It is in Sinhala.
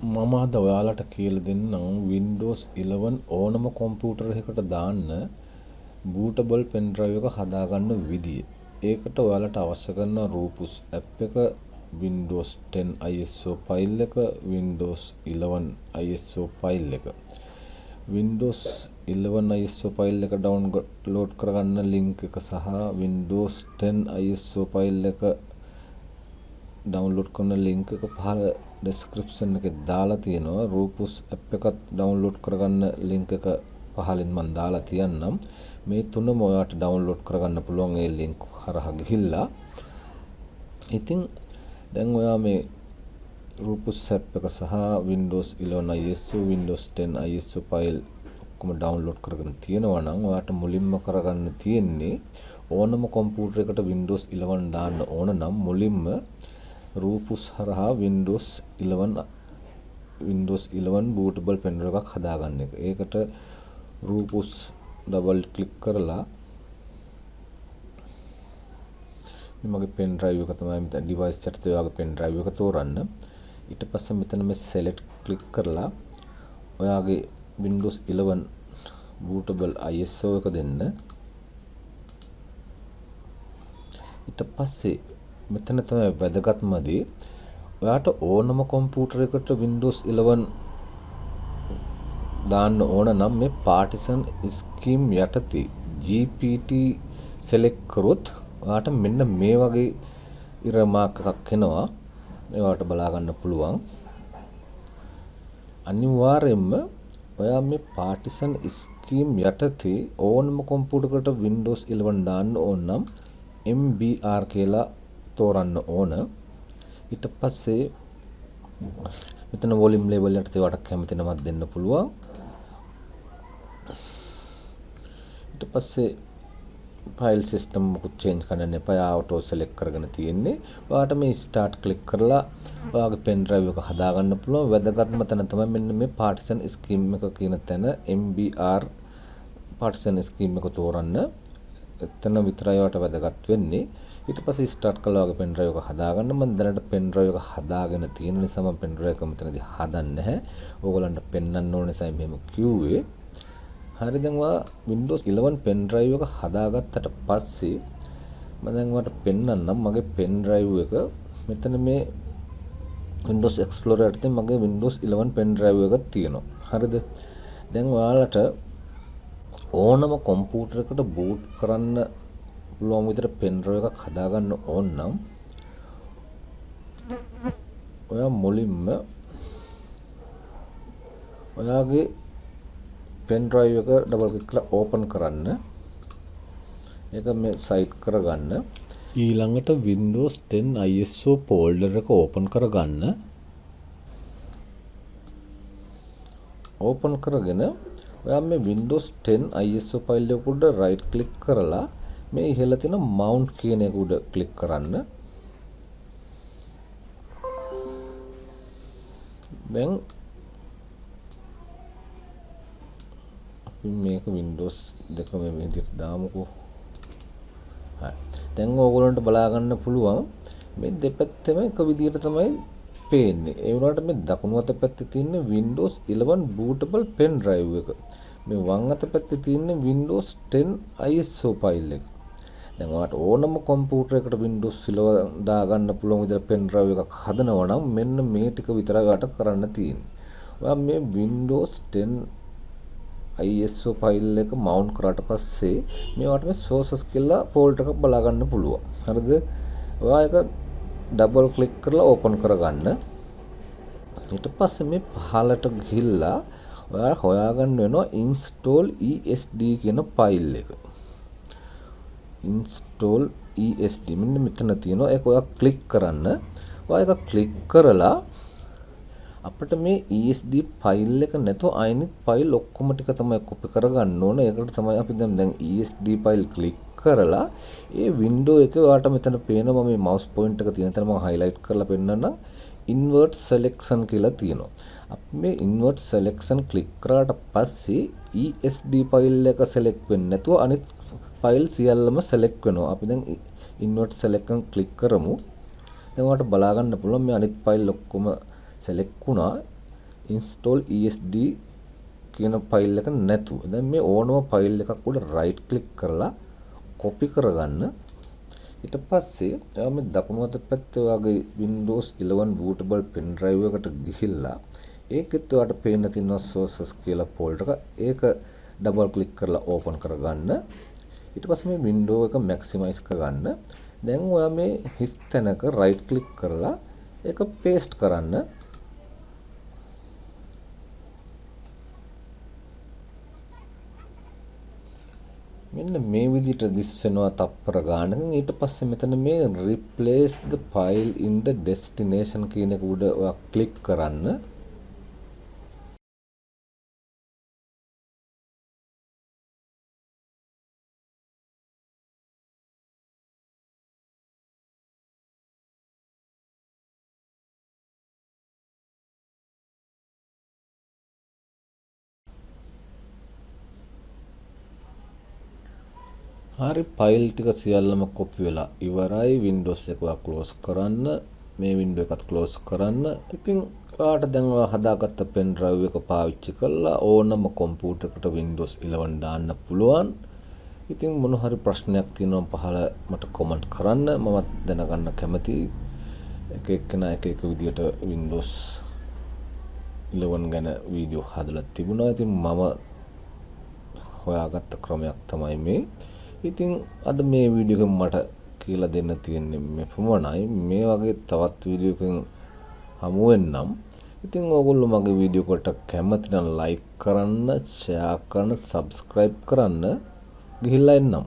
මම අද ඔයාලට කියලා දෙන්නම් Windows 11 ඕනම කම්පියුටර් එකකට දාන්න bootable pen drive එක හදාගන්න විදිය. ඒකට ඔයාලට අවශ්‍ය කරන Rufus app එක, Windows 10 ISO file එක, Windows 11 ISO file එක. Windows 11 ISO file එක download කරගන්න link එක සහ Windows 10 ISO file එක download කරන link එක පහළ description එකේ දාලා තියෙනවා. Rufus app එකත් download කරගන්න link එක පහලින් මම දාලා තියන්නම්. මේ තුනම ඔයාලට download කරගන්න පුළුවන් ඒ link හරහා ගිහිල්ලා. ඉතින් දැන් ඔයා මේ Rufus app එක සහ Windows 11 ISO, Windows 10 ISO file ඔක්කොම download කරගෙන තියෙනවා නම් ඔයාට මුලින්ම කරගන්න තියෙන්නේ ඕනම කම්පියුටර් එකට Windows 11 දාන්න ඕන නම් මුලින්ම Rufus හරහා Windows 11 bootable pen drive එකක් හදාගන්න එක. ඒකට Rufus double click කරලා මගේ pen drive එක තමයි මෙතන device එකට ඔයාගේ pen drive එක තෝරන්න. ඊට පස්සේ මෙතන මේ select click කරලා ඔයාගේ Windows 11 bootable ISO එක දෙන්න. ඊට පස්සේ මෙතන තමයි වැදගත්ම දේ. ඔයාට ඕනම කම්පියුටර් එකකට Windows 11 දාන්න ඕන නම් මේ partition scheme යටතේ GPT select කරොත් ඔයාට මෙන්න මේ වගේ error mark එකක් එනවා. මේවට බලා ගන්න පුළුවන්. අනිවාර්යයෙන්ම ඔයා මේ partition scheme යටතේ ඕනම කම්පියුටර් එකකට Windows 11 දාන්න ඕන නම් MBR කියලා තෝරන්න ඕන. ඊට පස්සේ මෙතන volume label එකට ඒවට කැමති නමක් දෙන්න පුළුවන්. ඊට පස්සේ file system මොකුත් change කරන්න එපා. auto select කරගෙන තියෙන්නේ. ඔයාට මේ start click කරලා ඔයාගේ pen drive එක හදාගන්න පුළුවන්. වැදගත්ම තැන තමයි මෙන්න මේ partition scheme එක කියන තැන MBR partition scheme එක තෝරන්න. එතන විතරයි ඔයාට වැදගත් වෙන්නේ. ඊට පස්සේ start කළා වගේ pen drive එක හදාගන්න. මම දැනට pen drive එක හදාගෙන තියෙන නිසා මම pen drive එක මෙතනදී හදන්නේ නැහැ. ඕගොල්ලන්ට පෙන්වන්න ඕන නිසා මෙහෙම කිව්වේ. හරි, දැන් ඔයා Windows 11 pen drive එක හදාගත්තට පස්සේ මම දැන් ඔයාලට පෙන්වන්නම් මගේ pen drive එක. මෙතන මේ Windows Explorer යටතේ මගේ Windows 11 pen drive එකක් තියෙනවා. හරිද? දැන් ඔයාලට ඕනම කම්පියුටර් එකකට boot කරන්න පුළුවන් විදිහට pen drive එකක් හදාගන්න ඕන නම් ඔයා මුලින්ම ඔයාගේ pen drive එක double click කරලා open කරන්න. ඒක මේ site කරගන්න. ඊළඟට Windows 10 ISO folder එක open කරගන්න. open කරගෙන ඔයා මේ Windows 10 ISO file එක උඩ right click කරලා මේ ඉහළ තියෙන mount කියන එක උඩ click කරන්න. දැන් අපි මේක Windows දෙක මේ විදිහට දාමුකෝ. හරි. දැන් ඕගොල්ලන්ට බලා ගන්න පුළුවන් මේ දෙපැත්තෙම එක විදිහට තමයි පේන්නේ. ඒ වුණාට මේ දකුණු අත පැත්තේ තියෙන Windows 11 bootable pen drive එක. මේ වම් අත පැත්තේ තියෙන Windows 10 ISO file එක. දැන් ඔයාලට ඕනම කම්පියුටර් එකකට Windows 11 දාගන්න පුළුවන් විදිහට pen drive එකක් හදනවා නම් මෙන්න මේ ටික විතරයි ඔයාලට කරන්න තියෙන්නේ. ඔයා මේ Windows 10 ISO file එක mount කරාට පස්සේ මේවට මේ sources කියලා folder එකක් බලා ගන්න පුළුවන්. හරිද? ඔයා ඒක double click කරලා open කරගන්න. ඊට පස්සේ මේ පහළට ගිහිල්ලා ඔයා හොයාගන්න වෙනවා install ESD කියන file එක. install ESD මෙන්න මෙතන තියෙනවා. ඒක ඔයා click කරන්න. ඔයා ඒක click කරලා අපිට මේ ESD file එක නැතුව අනිත් file ඔක්කොම ටික තමයි copy කරගන්න ඕන. ඒකට තමයි අපි දැන් ESD file click කරලා ඒ window එකේ ඔයාලට මෙතන පේනවා මේ mouse point එක තියෙන තැන මම highlight කරලා පෙන්නන්නම්. invert selection කියලා තියෙනවා. අපි මේ invert selection click කරාට පස්සේ ESD file එක select වෙන්නේ නැතුව අනිත් file සියල්ලම select වෙනවා. අපි දැන් invert selection click කරමු. දැන් ඔයාලට බලා ගන්න පුළුවන් මේ අනිත් file ඔක්කොම select වුණා. install esd කියන ෆයිල් එක නැතුව දැන් මේ ඕනම ෆයිල් එකක් උඩ right click කරලා copy කරගන්න. ඊට පස්සේ ඔයා මේ දකුණු අත පැත්තේ වගේ Windows 11 bootable pen drive එකට ගිහිල්ලා ඒකෙත් ඔයාලට පේන්න තියෙනවා sources කියලා folder එක. ඒක double click කරලා open කරගන්න. ඊට පස්සේ මේ window එක maximize කරගන්න. දැන් ඔයා මේ හිස් තැනක right click කරලා ඒක paste කරන්න. මෙන්න මේ විදිහට දිස්සෙනවා තප්පර ගානකින්. ඊට පස්සේ මෙතන මේ replace the file in the destination කියන එක උඩ ඔයා ක්ලික් කරන්න. හරි ෆයිල් ටික සියල්ලම කොපි වෙලා ඉවරයි. Windows එක ක්ලෝස් කරන්න. මේ window එකත් ක්ලෝස් කරන්න. ඉතින් ඔයාලට දැන් ඔයා හදාගත්ත pen drive එක පාවිච්චි කරලා ඕනම කම්පියුටර් එකට Windows 11 දාන්න පුළුවන්. ඉතින් මොන හරි ප්‍රශ්නයක් තියෙනවා පහල මට කමෙන්ට් කරන්න. මමත් දැනගන්න කැමතියි. එක එක්කෙනා එක එක විදියට Windows 11 ගැන වීඩියෝ හදලා තිබුණා. ඉතින් මම හොයාගත්ත ක්‍රමයක් තමයි මේ. ඉතින් අද මේ වීඩියෝ එක මට කියලා දෙන්න තියෙන්නේ මේ ප්‍රමාණයි. මේ වගේ තවත් වීඩියෝ එකකින් හමු වෙන්නම්. ඉතින් ඕගොල්ලෝ මගේ වීඩියෝ එකට කැමති නම් like කරන්න, share කරන්න, subscribe කරන්න ගිහිල්ලා එන්නම්.